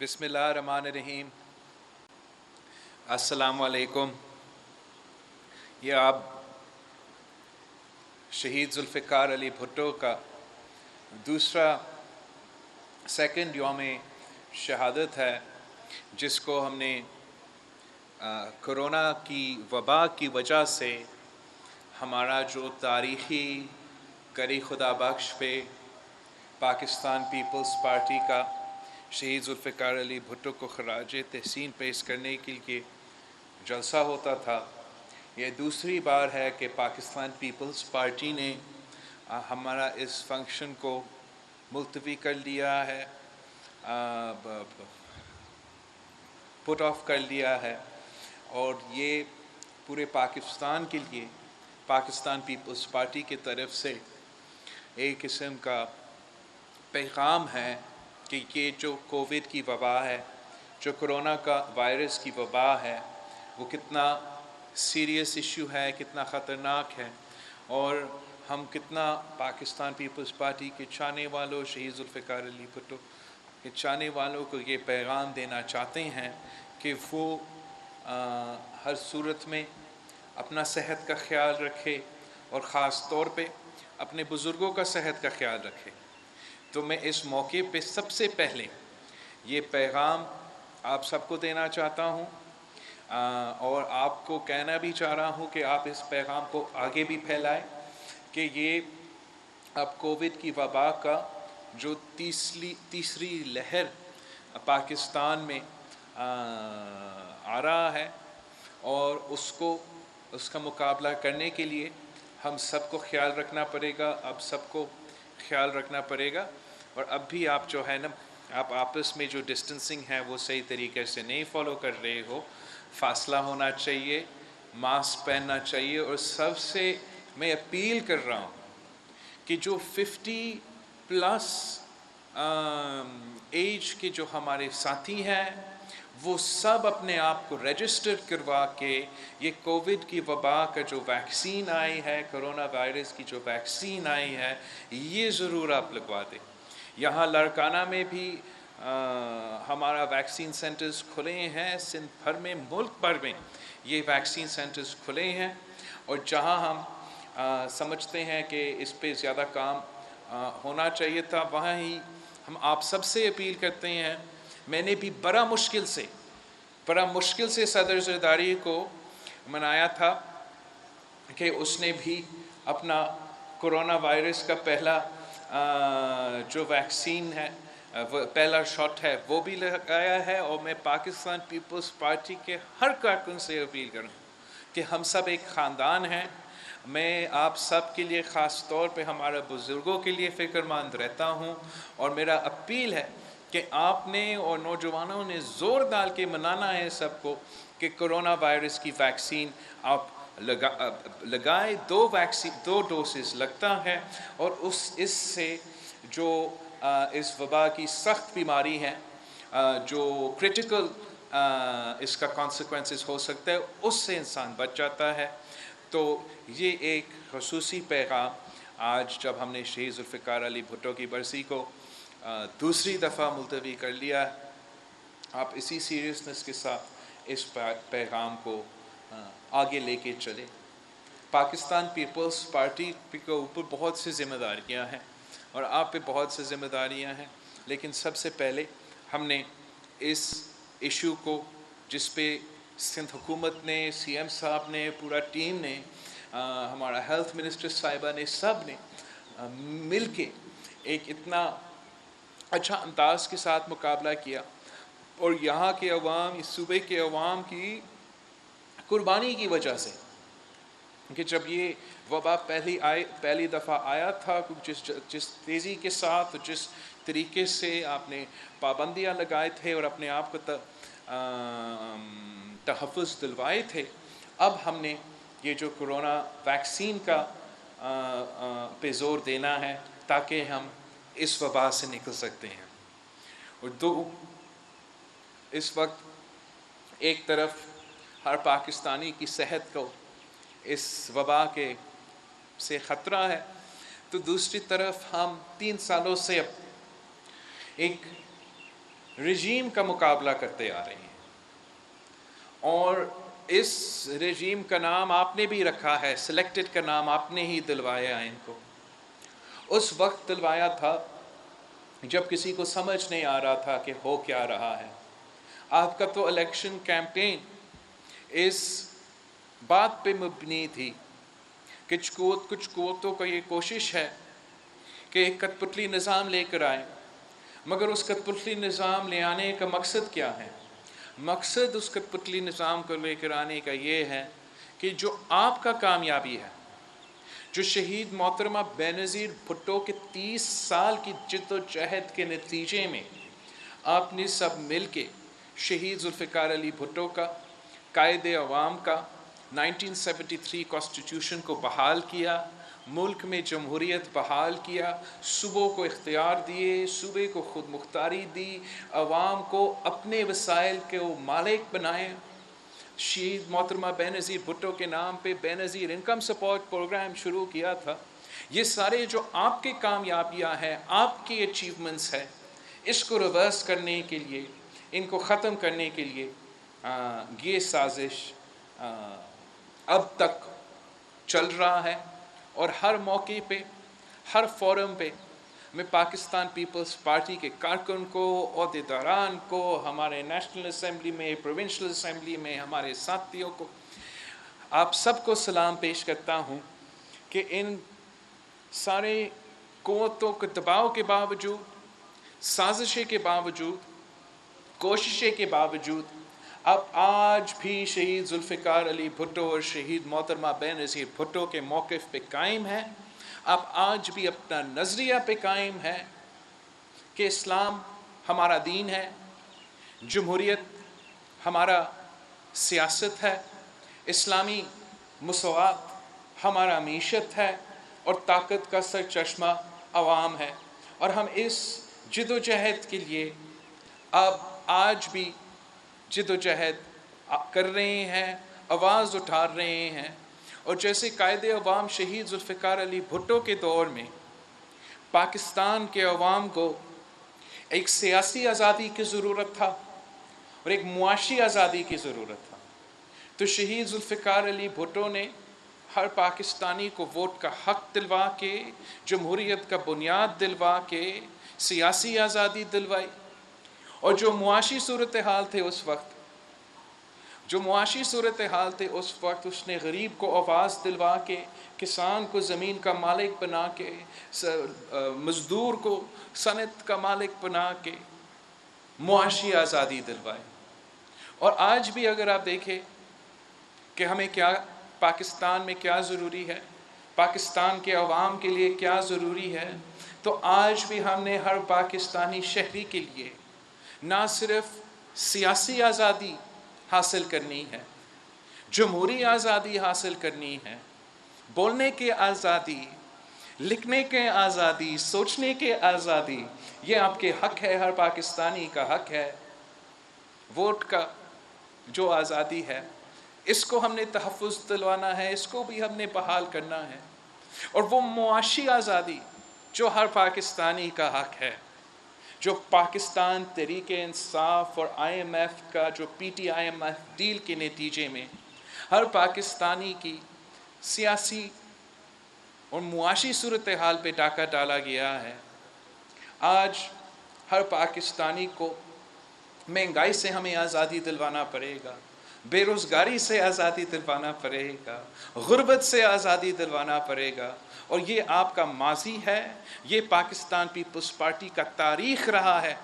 بسم اللہ الرحمن الرحیم۔ السلام علیکم۔ یہ آپ شہید ذوالفقار علی بھٹو کا دوسرا سیکنڈ یوم شہادت ہے، جس کو ہم نے کرونا کی وبا کی وجہ سے ہمارا جو تاریخی کری خدا بخش پہ پاکستان پیپلز پارٹی کا شہید ذوالفقار علی بھٹو کو خراج تحسین پیش کرنے کے لیے جلسہ ہوتا تھا۔ یہ دوسری بار ہے کہ پاکستان پیپلز پارٹی نے ہمارا اس فنکشن کو ملتوی کر لیا ہے، پٹ آف کر لیا ہے، اور یہ پورے پاکستان کے لیے پاکستان پیپلز پارٹی کی طرف سے ایک قسم کا پیغام ہے کہ یہ جو کووڈ کی وبا ہے، جو کرونا کا وائرس کی وبا ہے، وہ کتنا سیریس ایشو ہے، کتنا خطرناک ہے، اور ہم کتنا پاکستان پیپلز پارٹی کے چاہنے والوں، شہید ذوالفقار علی بھٹو کے چاہنے والوں کو یہ پیغام دینا چاہتے ہیں کہ وہ ہر صورت میں اپنا صحت کا خیال رکھے، اور خاص طور پہ اپنے بزرگوں کا صحت کا خیال رکھے۔ تو میں اس موقع پہ سب سے پہلے یہ پیغام آپ سب کو دینا چاہتا ہوں، اور آپ کو کہنا بھی چاہ رہا ہوں کہ آپ اس پیغام کو آگے بھی پھیلائیں کہ یہ اب کووڈ کی وبا کا جو تیسری لہر پاکستان میں آ رہا ہے، اور اس کا مقابلہ کرنے کے لیے ہم سب کو خیال رکھنا پڑے گا، اب سب کو خیال رکھنا پڑے گا۔ اور اب بھی آپ جو ہے نا، آپ آپس میں جو ڈسٹنسنگ ہے وہ صحیح طریقے سے نہیں فالو کر رہے ہو، فاصلہ ہونا چاہیے، ماسک پہننا چاہیے، اور سب سے میں اپیل کر رہا ہوں کہ جو 50 پلس ایج کے جو ہمارے ساتھی ہیں، وہ سب اپنے آپ کو رجسٹر کروا کے یہ کووڈ کی وبا کا جو ویکسین آئی ہے، کرونا وائرس کی جو ویکسین آئی ہے، یہ ضرور آپ لگوا دیں۔ یہاں لاڑکانہ میں بھی ہمارا ویکسین سینٹرز کھلے ہیں، سندھ بھر میں، ملک بھر میں یہ ویکسین سینٹرز کھلے ہیں، اور جہاں ہم سمجھتے ہیں کہ اس پہ زیادہ کام ہونا چاہیے تھا، وہاں ہی ہم آپ سب سے اپیل کرتے ہیں۔ میں نے بھی بڑا مشکل سے صدر زرداری کو منایا تھا کہ اس نے بھی اپنا کرونا وائرس کا پہلا جو ویکسین ہے، پہلا شاٹ ہے، وہ بھی لگایا ہے، اور میں پاکستان پیپلز پارٹی کے ہر کارکن سے اپیل کروں کہ ہم سب ایک خاندان ہیں۔ میں آپ سب کے لیے، خاص طور پہ ہمارے بزرگوں کے لیے فکر مند رہتا ہوں، اور میرا اپیل ہے کہ آپ نے اور نوجوانوں نے زور ڈال کے منانا ہے سب کو کہ کرونا وائرس کی ویکسین آپ لگائے، دو ڈوسز لگتا ہے، اور اس سے جو اس وبا کی سخت بیماری ہے، جو کرٹیکل اس کا کانسیکوینسز ہو سکتا ہے، اس سے انسان بچ جاتا ہے۔ تو یہ ایک خصوصی پیغام آج جب ہم نے شہید ذوالفقار علی بھٹو کی برسی کو دوسری دفعہ ملتوی کر لیا، آپ اسی سیریسنس کے ساتھ اس پیغام کو آگے لے کے چلیں۔ پاکستان پیپلز پارٹی کے اوپر بہت سی ذمہ داریاں ہیں، اور آپ پہ بہت سی ذمہ داریاں ہیں، لیکن سب سے پہلے ہم نے اس ایشو کو، جس پہ سندھ حکومت نے، سی ایم صاحب نے، پورا ٹیم نے، ہمارا ہیلتھ منسٹر صاحبہ نے، سب نے مل کے ایک اتنا اچھا انداز کے ساتھ مقابلہ کیا، اور یہاں کے عوام، اس صوبے کے عوام کی قربانی کی وجہ سے، کہ جب یہ وبا پہلی دفعہ آیا تھا، جس تیزی کے ساتھ، جس طریقے سے آپ نے پابندیاں لگائے تھے اور اپنے آپ کو تحفظ دلوائے تھے، اب ہم نے یہ جو کرونا ویکسین کا پہ زور دینا ہے تاکہ ہم اس وبا سے نکل سکتے ہیں۔ اور اس وقت ایک طرف ہر پاکستانی کی صحت کو اس وبا سے خطرہ ہے، تو دوسری طرف ہم 3 سالوں سے ایک رجیم کا مقابلہ کرتے آ رہے ہیں، اور اس رجیم کا نام آپ نے بھی رکھا ہے، سلیکٹڈ کا نام آپ نے ہی دلوایا ان کو۔ اس وقت دلوایا تھا جب کسی کو سمجھ نہیں آ رہا تھا کہ ہو کیا رہا ہے۔ آپ کا تو الیکشن کیمپین اس بات پہ مبنی تھی کہ کچھ قوتوں کا یہ کوشش ہے کہ ایک کٹ پتلی نظام لے کر آئیں، مگر اس کٹ پتلی نظام لے آنے کا مقصد کیا ہے؟ مقصد اس کٹ پتلی نظام کو لے کر آنے کا یہ ہے کہ جو آپ کا کامیابی ہے، جو شہید محترمہ بے نظیر بھٹو کے 30 سال کی جد و جہد کے نتیجے میں آپ نے سب مل کے شہید ذوالفقار علی بھٹو کا، قائد عوام کا 1973 کانسٹیٹیوشن کو بحال کیا، ملک میں جمہوریت بحال کیا، صوبوں کو اختیار دیے، صوبے کو خود مختاری دی، عوام کو اپنے وسائل کے مالک بنائے۔ شہید محترمہ بے نظیر بھٹو کے نام پہ بے نظیر انکم سپورٹ پروگرام شروع کیا تھا۔ یہ سارے جو آپ کی کامیابیاں ہیں، آپ کی اچیومنٹس ہیں، اس کو ریورس کرنے کے لیے، ان کو ختم کرنے کے لیے یہ سازش اب تک چل رہا ہے، اور ہر موقع پہ، ہر فورم پہ میں پاکستان پیپلز پارٹی کے کارکن کو، عہدیداران کو، ہمارے نیشنل اسمبلی میں، پروونشل اسمبلی میں ہمارے ساتھیوں کو، آپ سب کو سلام پیش کرتا ہوں کہ ان سارے قوتوں کے دباؤ کے باوجود، سازشیں کے باوجود، کوششیں کے باوجود، اب آج بھی شہید ذوالفقار علی بھٹو اور شہید محترمہ بے نظیر بھٹو کے موقف پہ قائم ہے۔ اب آج بھی اپنا نظریہ پہ قائم ہے کہ اسلام ہمارا دین ہے، جمہوریت ہمارا سیاست ہے، اسلامی مساوات ہمارا معیشت ہے، اور طاقت کا سر چشمہ عوام ہے، اور ہم اس جد و جہد کے لیے اب آج بھی جد و جہد کر رہے ہیں، آواز اٹھا رہے ہیں۔ اور جیسے قائد عوام شہید ذوالفقار علی بھٹو کے دور میں پاکستان کے عوام کو ایک سیاسی آزادی کی ضرورت تھا اور ایک معاشی آزادی کی ضرورت تھا، تو شہید ذوالفقار علی بھٹو نے ہر پاکستانی کو ووٹ کا حق دلوا کے، جمہوریت کا بنیاد دلوا کے سیاسی آزادی دلوائی۔ اور جو معاشی صورتحال تھے اس وقت، اس نے غریب کو آواز دلوا کے، کسان کو زمین کا مالک بنا کے، مزدور کو صنعت کا مالک بنا کے معاشی آزادی دلوائی۔ اور آج بھی اگر آپ دیکھیں کہ ہمیں کیا، پاکستان میں کیا ضروری ہے، پاکستان کے عوام کے لیے کیا ضروری ہے، تو آج بھی ہم نے ہر پاکستانی شہری کے لیے نہ صرف سیاسی آزادی حاصل کرنی ہے، جمہوری آزادی حاصل کرنی ہے، بولنے کی آزادی، لکھنے کی آزادی، سوچنے کی آزادی، یہ آپ کے حق ہے، ہر پاکستانی کا حق ہے۔ ووٹ کا جو آزادی ہے، اس کو ہم نے تحفظ دلوانا ہے، اس کو بھی ہم نے بحال کرنا ہے۔ اور وہ معاشی آزادی جو ہر پاکستانی کا حق ہے، جو پاکستان تحریک انصاف اور IMF کا جو PTIMF ڈیل کے نتیجے میں ہر پاکستانی کی سیاسی اور معاشی صورتحال پہ ڈاکہ ڈالا گیا ہے۔ آج ہر پاکستانی کو مہنگائی سے ہمیں آزادی دلوانا پڑے گا، بے روزگاری سے آزادی دلوانا پڑے گا، غربت سے آزادی دلوانا پڑے گا۔ اور یہ آپ کا ماضی ہے، یہ پاکستان پیپلز پارٹی کا تاریخ رہا ہے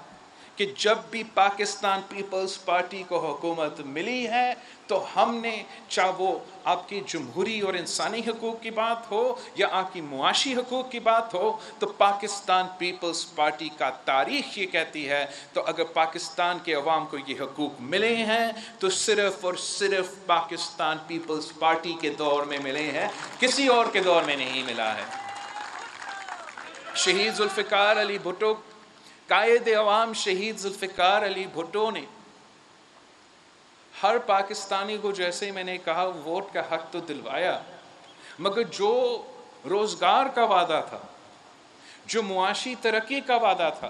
کہ جب بھی پاکستان پیپلز پارٹی کو حکومت ملی ہے تو ہم نے، چاہے وہ آپ کی جمہوری اور انسانی حقوق کی بات ہو یا آپ کی معاشی حقوق کی بات ہو، تو پاکستان پیپلز پارٹی کا تاریخ یہ کہتی ہے، تو اگر پاکستان کے عوام کو یہ حقوق ملے ہیں تو صرف اور صرف پاکستان پیپلز پارٹی کے دور میں ملے ہیں، کسی اور کے دور میں نہیں ملا ہے۔ شہید ذوالفقار علی بھٹو، قائد عوام شہید ذوالفقار علی بھٹو نے ہر پاکستانی کو، جیسے میں نے کہا، ووٹ کا حق تو دلوایا، مگر جو روزگار کا وعدہ تھا، جو معاشی ترقی کا وعدہ تھا،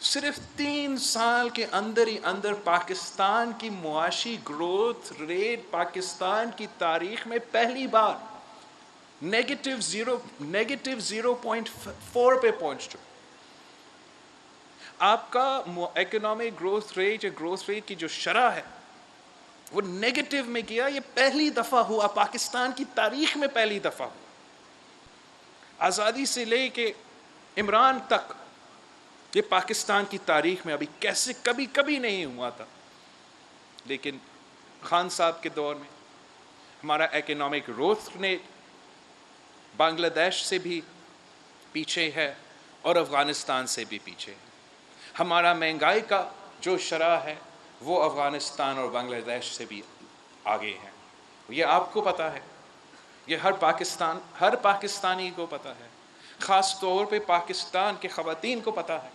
صرف 3 سال کے اندر ہی اندر پاکستان کی معاشی گروتھ ریٹ پاکستان کی تاریخ میں پہلی بار -0.4 پہ پہنچ چکا. آپ کا اکنامک گروتھ ریٹ یا گروتھ ریٹ کی جو شرح ہے وہ نیگیٹو میں گیا. یہ پہلی دفعہ ہوا پاکستان کی تاریخ میں، پہلی دفعہ ہوا. آزادی سے لے کے عمران تک یہ پاکستان کی تاریخ میں ابھی کیسے کبھی نہیں ہوا تھا. لیکن خان صاحب کے دور میں ہمارا اکنامک گروتھ ریٹ بنگلہ دیش سے بھی پیچھے ہے اور افغانستان سے بھی پیچھے ہے. ہمارا مہنگائی کا جو شرح ہے وہ افغانستان اور بنگلہ دیش سے بھی آگے ہے. یہ آپ کو پتہ ہے، یہ ہر پاکستانی کو پتہ ہے، خاص طور پہ پاکستان کے خواتین کو پتہ ہے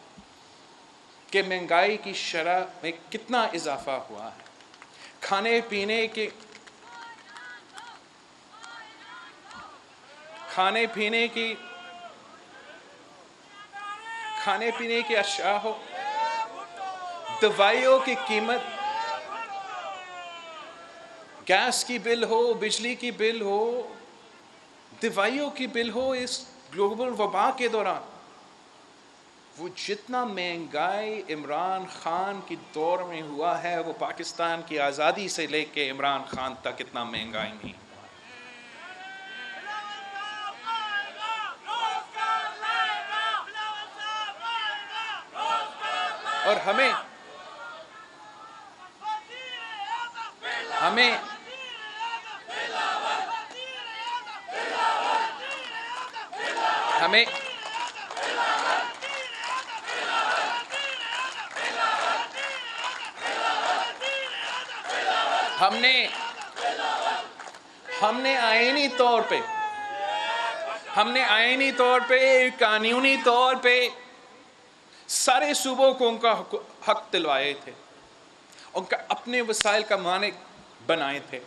کہ مہنگائی کی شرح میں کتنا اضافہ ہوا ہے. کھانے پینے کی اشیاء ہو، دوائیوں کی قیمت، گیس کی بل ہو، بجلی کی بل ہو، دوائیوں کی بل ہو. اس گلوبل وبا کے دوران وہ جتنا مہنگائی عمران خان کی دور میں ہوا ہے وہ پاکستان کی آزادی سے لے کے عمران خان تک اتنا مہنگائی نہیں. اور ہمیں ہم نے آئینی طور پہ قانونی طور پہ سارے صوبوں کو ان کا حق دلوائے تھے، ان کا اپنے وسائل کا مالک بنائے تھے.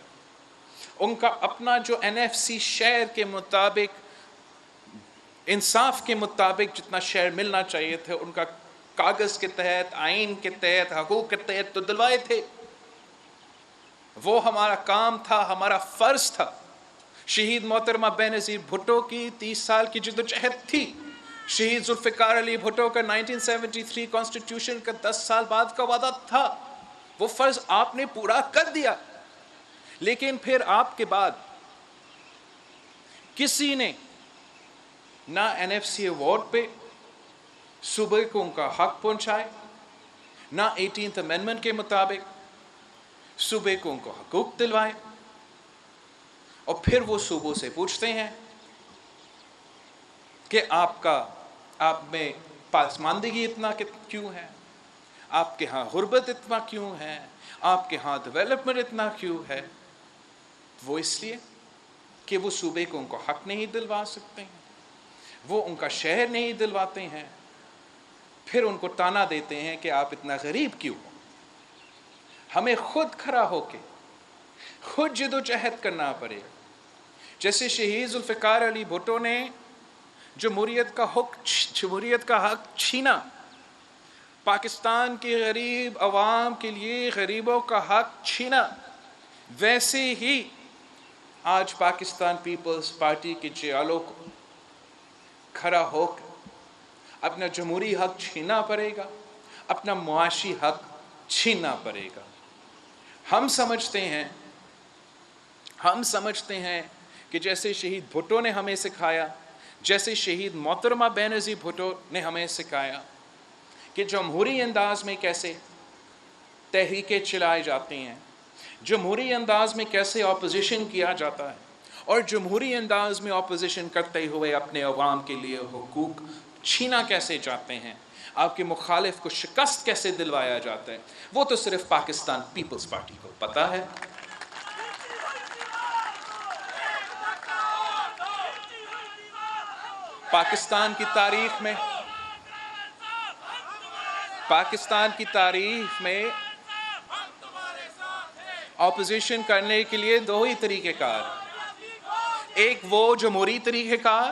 ان کا اپنا جو NFC شیئر کے مطابق، انصاف کے مطابق جتنا شیئر ملنا چاہیے تھے ان کا کاغذ کے تحت، آئین کے تحت، حقوق کے تحت تو دلوائے تھے. وہ ہمارا کام تھا، ہمارا فرض تھا. شہید محترمہ بینظیر بھٹو کی 30 سال کی جدوجہد تھی. شہید ذوالفقار علی بھٹو کا 1973 کانسٹیٹیوشن کا 10 سال بعد کا وعدہ تھا. وہ فرض آپ نے پورا کر دیا. لیکن پھر آپ کے بعد کسی نے نہ NFC ایوارڈ پہ صوبے کو ان کا حق پہنچائے، نہ 18th امینڈمنٹ کے مطابق صوبے کو ان کو حقوق دلوائے. اور پھر وہ صوبوں سے پوچھتے ہیں کہ آپ میں پسماندگی اتنا کیوں ہے، آپ کے ہاں غربت اتنا کیوں ہے، آپ کے ہاں ڈیولپمنٹ اتنا کیوں ہے. وہ اس لیے کہ وہ صوبے کو ان کو حق نہیں دلوا سکتے ہیں، وہ ان کا شہر نہیں دلواتے ہیں. پھر ان کو تانا دیتے ہیں کہ آپ اتنا غریب کیوں ہو. ہمیں خود کھڑا ہو کے خود جدوجہد کرنا پڑے. جیسے شہید ذوالفقار علی بھٹو نے جمہوریت کا حق چھینا، پاکستان کے غریب عوام کے لیے غریبوں کا حق چھینا، ویسے ہی آج پاکستان پیپلز پارٹی کے جیالوں کو کھڑا ہو کر اپنا جمہوری حق چھیننا پڑے گا، اپنا معاشی حق چھیننا پڑے گا. ہم سمجھتے ہیں کہ جیسے شہید بھٹو نے ہمیں سکھایا، جیسے شہید محترمہ بینظیر بھٹو نے ہمیں سکھایا کہ جمہوری انداز میں کیسے تحریکیں چلائے جاتی ہیں، جمہوری انداز میں کیسے اپوزیشن کیا جاتا ہے، اور جمہوری انداز میں اپوزیشن کرتے ہوئے اپنے عوام کے لیے حقوق چھینا کیسے جاتے ہیں، آپ کے مخالف کو شکست کیسے دلوایا جاتا ہے، وہ تو صرف پاکستان پیپلز پارٹی کو پتہ ہے. پاکستان کی تاریخ میں اپوزیشن کرنے کے لیے 2 ہی طریقہ کار. ایک وہ جمہوری طریقہ کار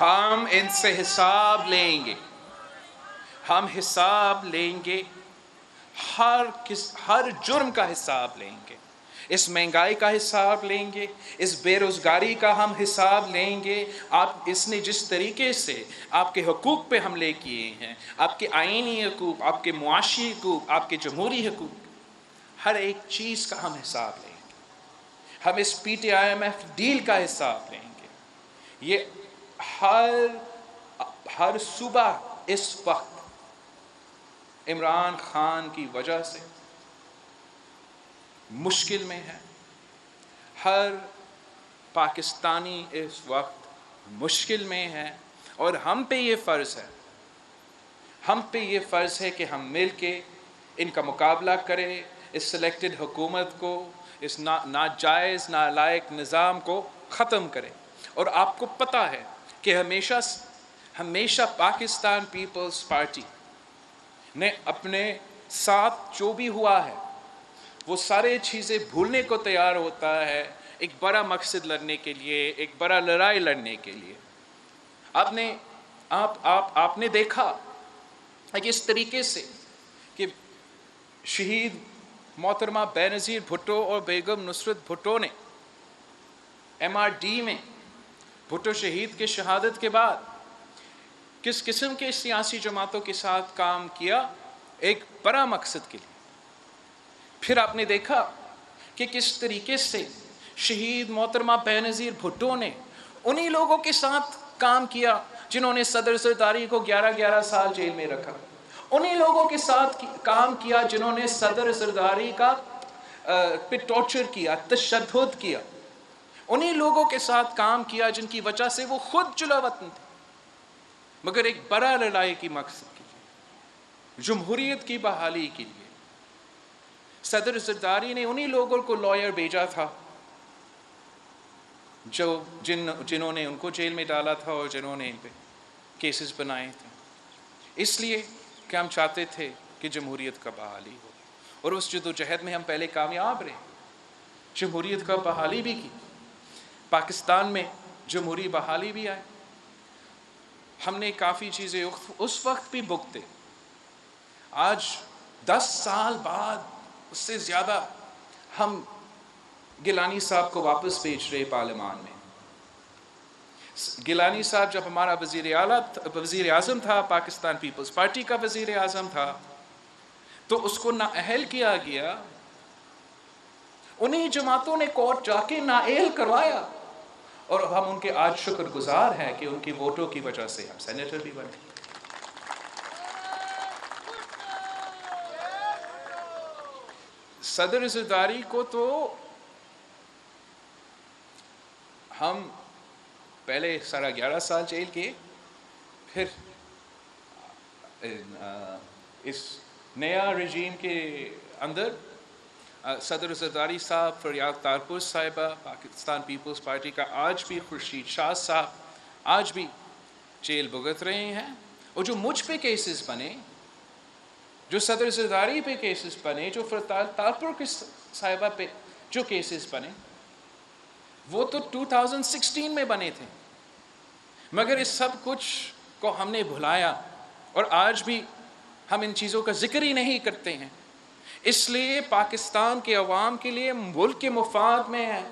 ہم ان سے حساب لیں گے، ہم حساب لیں گے، ہر جرم کا حساب لیں گے، اس مہنگائی کا حساب لیں گے، اس بے روزگاری کا ہم حساب لیں گے۔ اس نے جس طریقے سے آپ کے حقوق پہ حملے کیے ہیں، آپ کے آئینی حقوق، آپ کے معاشی حقوق، آپ کے جمہوری حقوق، ہر ایک چیز کا ہم حساب لیں گے۔ ہم اس PTIMF ڈیل کا حساب لیں گے۔ یہ ہر صوبہ اس وقت عمران خان کی وجہ سے مشکل میں ہے، ہر پاکستانی اس وقت مشکل میں ہے، اور ہم پہ یہ فرض ہے کہ ہم مل کے ان کا مقابلہ کریں، اس سلیکٹڈ حکومت کو، اس ناجائز نالائق نظام کو ختم کریں۔ اور آپ کو پتہ ہے کہ ہمیشہ پاکستان پیپلز پارٹی نے اپنے ساتھ جو بھی ہوا ہے وہ سارے چیزیں بھولنے کو تیار ہوتا ہے ایک بڑا مقصد لڑنے کے لیے، ایک بڑا لڑائی لڑنے کے لیے۔ آپ نے دیکھا کہ اس طریقے سے کہ شہید محترمہ بینظیر بھٹو اور بیگم نصرت بھٹو نے MRD میں بھٹو شہید کے شہادت کے بعد کس قسم کے سیاسی جماعتوں کے ساتھ کام کیا ایک بڑا مقصد کے لیے۔ پھر آپ نے دیکھا کہ کس طریقے سے شہید محترمہ بینظیر بھٹو نے انہی لوگوں کے ساتھ کام کیا جنہوں نے صدر زرداری کو 11 سال جیل میں رکھا، انہی لوگوں کے ساتھ کام کیا جنہوں نے صدر زرداری کا پہ ٹارچر کیا، تشدد کیا، انہی لوگوں کے ساتھ کام کیا جن کی وجہ سے وہ خود جلا وطن تھے، مگر ایک بڑا لڑائی کی مقصد کے لیے، جمہوریت کی بحالی کے لیے۔ صدر زرداری نے انہی لوگوں کو لائر بھیجا تھا جنہوں نے ان کو جیل میں ڈالا تھا اور جنہوں نے ان پہ کیسز بنائے تھے، اس لیے کہ ہم چاہتے تھے کہ جمہوریت کا بحالی ہو، اور اس جدوجہد میں ہم پہلے کامیاب رہے، جمہوریت کا بحالی بھی کی، پاکستان میں جمہوری بحالی بھی آئی۔ ہم نے کافی چیزیں اس وقت بھی بھگتے، آج 10 سال بعد اس سے زیادہ ہم گیلانی صاحب کو واپس بھیج رہے پارلیمان میں۔ گیلانی صاحب جب ہمارا وزیر اعظم تھا، پاکستان پیپلز پارٹی کا وزیر اعظم تھا، تو اس کو نااہل کیا گیا، انہی جماعتوں نے کورٹ جا کے نااہل کروایا، اور ہم ان کے آج شکر گزار ہیں کہ ان کی ووٹوں کی وجہ سے ہم سینیٹر بھی بنے۔ صدر زرداری کو تو ہم پہلے 11.5 سال جیل کیے، پھر اس نیا رجیم کے اندر صدر زرداری صاحب، فریاد تارپور صاحبہ، پاکستان پیپلز پارٹی کا آج بھی خورشید شاہ صاحب آج بھی جیل بھگت رہے ہیں، اور جو مجھ پہ کیسز بنے، جو صدر زرداری پہ کیسز بنے، جو فریاد تارپور کی صاحبہ پہ جو کیسز بنے، وہ تو 2016 میں بنے تھے، مگر اس سب کچھ کو ہم نے بھلایا، اور آج بھی ہم ان چیزوں کا ذکر ہی نہیں کرتے ہیں۔ اس لیے پاکستان کے عوام کے لیے ملک کے مفاد میں ہے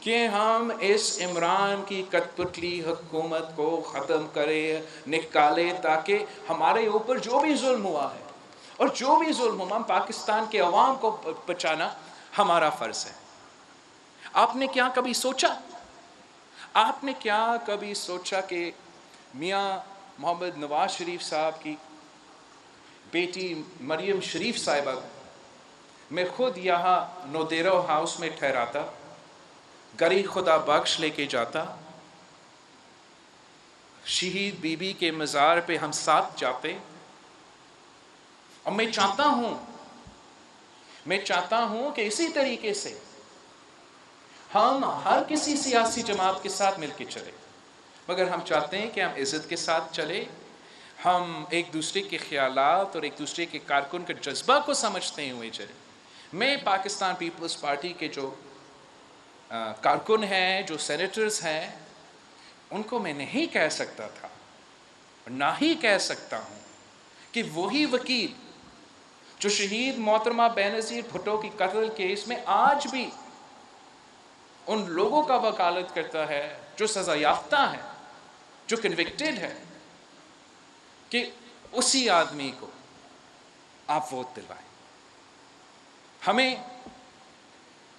کہ ہم اس عمران کی کٹ پتلی حکومت کو ختم کریں، نکالیں، تاکہ ہمارے اوپر جو بھی ظلم ہوا ہے اور جو بھی ظلم ہوا، پاکستان کے عوام کو بچانا ہمارا فرض ہے۔ آپ نے کیا کبھی سوچا کہ میاں محمد نواز شریف صاحب کی بیٹی مریم شریف صاحبہ، میں خود یہاں نودیرو ہاؤس میں ٹھہراتا، گری خدا بخش لے کے جاتا، شہید بی بی کے مزار پہ ہم ساتھ جاتے، اور میں چاہتا ہوں کہ اسی طریقے سے ہم ہر کسی سیاسی جماعت کے ساتھ مل کے چلیں، مگر ہم چاہتے ہیں کہ ہم عزت کے ساتھ چلیں، ہم ایک دوسرے کے خیالات اور ایک دوسرے کے کارکن کے جذبہ کو سمجھتے ہوئے چلیں۔ میں پاکستان پیپلز پارٹی کے جو کارکن ہیں، جو سینیٹرز ہیں، ان کو میں نہیں کہہ سکتا تھا اور نہ ہی کہہ سکتا ہوں کہ وہی وکیل جو شہید محترمہ بینظیر بھٹو کی قتل کیس میں آج بھی ان لوگوں کا وکالت کرتا ہے جو سزا یافتہ ہے، جو کنوکٹڈ ہے، کہ اسی آدمی کو آپ ووٹ دلوائیں۔ ہمیں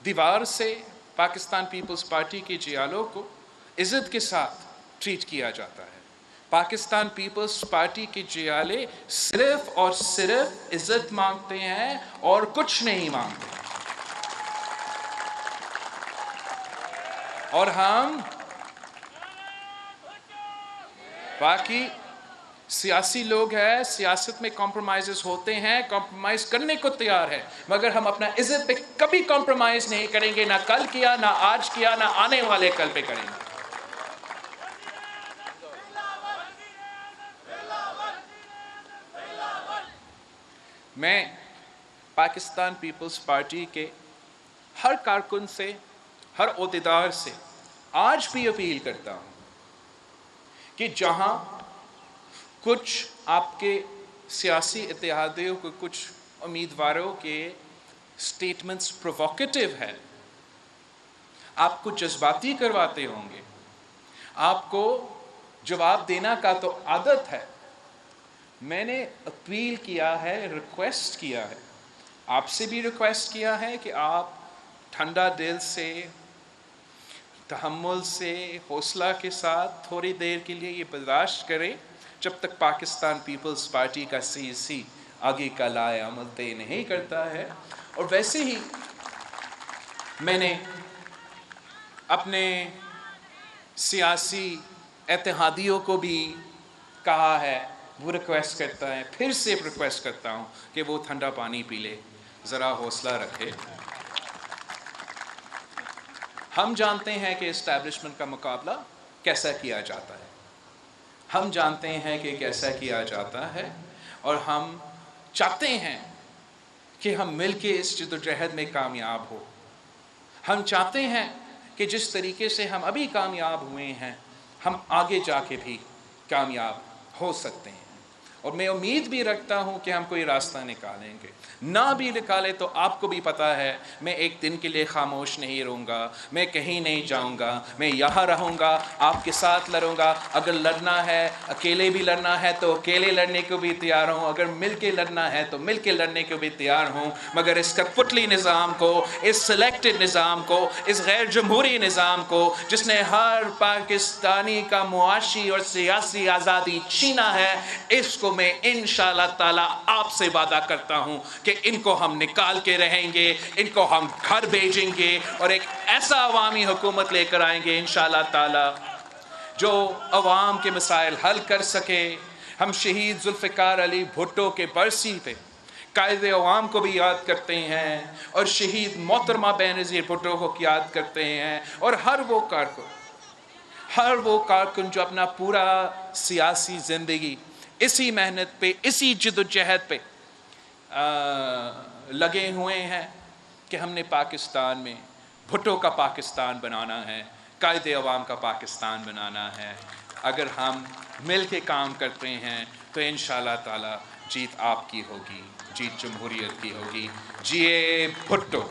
دیوار سے پاکستان پیپلز پارٹی کے جیالوں کو عزت کے ساتھ ٹریٹ کیا جاتا ہے۔ پاکستان پیپلز پارٹی کے جیالے صرف اور صرف عزت مانگتے ہیں اور کچھ نہیں مانگتے، اور ہم باقی سیاسی لوگ ہیں، سیاست میں کمپرومائزز ہوتے ہیں، کمپرومائز کرنے کو تیار ہے، مگر ہم اپنا عزت پہ کبھی کمپرومائز نہیں کریں گے، نہ کل کیا، نہ آج کیا، نہ آنے والے کل پہ کریں گے۔ میں پاکستان پیپلز پارٹی کے ہر کارکن سے، ہر عہدیدار سے آج بھی اپیل کرتا ہوں کہ جہاں کچھ آپ کے سیاسی اتحادیوں کو، کچھ امیدواروں کے سٹیٹمنٹس پرووکیٹو ہیں، آپ کو جذباتی کرواتے ہوں گے، آپ کو جواب دینا کا تو عادت ہے، میں نے اپیل کیا ہے، ریکویسٹ کیا ہے، آپ سے بھی ریکویسٹ کیا ہے کہ آپ ٹھنڈا دل سے، تحمل سے، حوصلہ کے ساتھ تھوڑی دیر کے لیے یہ برداشت کریں جب تک پاکستان پیپلز پارٹی کا CEC آگے کا لائے عمل طے نہیں کرتا ہے۔ اور ویسے ہی میں نے اپنے سیاسی اتحادیوں کو بھی کہا ہے، وہ ریکویسٹ کرتا ہے، پھر سے ریکویسٹ کرتا ہوں کہ وہ ٹھنڈا پانی پی لے، ذرا حوصلہ رکھے۔ ہم جانتے ہیں کہ اسٹیبلشمنٹ کا مقابلہ کیسا کیا جاتا ہے، ہم جانتے ہیں کہ کیسا کیا جاتا ہے، اور ہم چاہتے ہیں کہ ہم مل کے اس جدوجہد میں کامیاب ہو۔ ہم چاہتے ہیں کہ جس طریقے سے ہم ابھی کامیاب ہوئے ہیں، ہم آگے جا کے بھی کامیاب ہو سکتے ہیں، اور میں امید بھی رکھتا ہوں کہ ہم کوئی راستہ نکالیں گے۔ نہ بھی نکالے تو آپ کو بھی پتہ ہے، میں ایک دن کے لیے خاموش نہیں رہوں گا، میں کہیں نہیں جاؤں گا، میں یہاں رہوں گا، آپ کے ساتھ لڑوں گا۔ اگر لڑنا ہے، اکیلے بھی لڑنا ہے تو اکیلے لڑنے کو بھی تیار ہوں، اگر مل کے لڑنا ہے تو مل کے لڑنے کو بھی تیار ہوں، مگر اس کٹپٹلی نظام کو، اس سلیکٹڈ نظام کو، اس غیر جمہوری نظام کو، جس نے ہر پاکستانی کا معاشی اور سیاسی آزادی چھینا ہے، اس کو میں انشاءاللہ تعالیٰ آپ سے وعدہ کرتا ہوں کہ ان کو ہم نکال کے رہیں گے، ان کو ہم گھر بھیجیں گے، اور ایک ایسا عوامی حکومت لے کر آئیں گے انشاءاللہ تعالیٰ جو عوام کے مسائل حل کر سکے۔ ہم شہید ذوالفقار علی بھٹو کے برسی پہ قائد عوام کو بھی یاد کرتے ہیں، اور شہید محترمہ بینظیر بھٹو کو یاد کرتے ہیں، اور ہر وہ کارکن جو اپنا پورا سیاسی زندگی اسی محنت پہ، اسی جدوجہد پہ لگے ہوئے ہیں کہ ہم نے پاکستان میں بھٹو کا پاکستان بنانا ہے، قائد عوام کا پاکستان بنانا ہے۔ اگر ہم مل کے کام کرتے ہیں تو انشاءاللہ تعالی جیت آپ کی ہوگی، جیت جمہوریت کی ہوگی۔ جیے بھٹو۔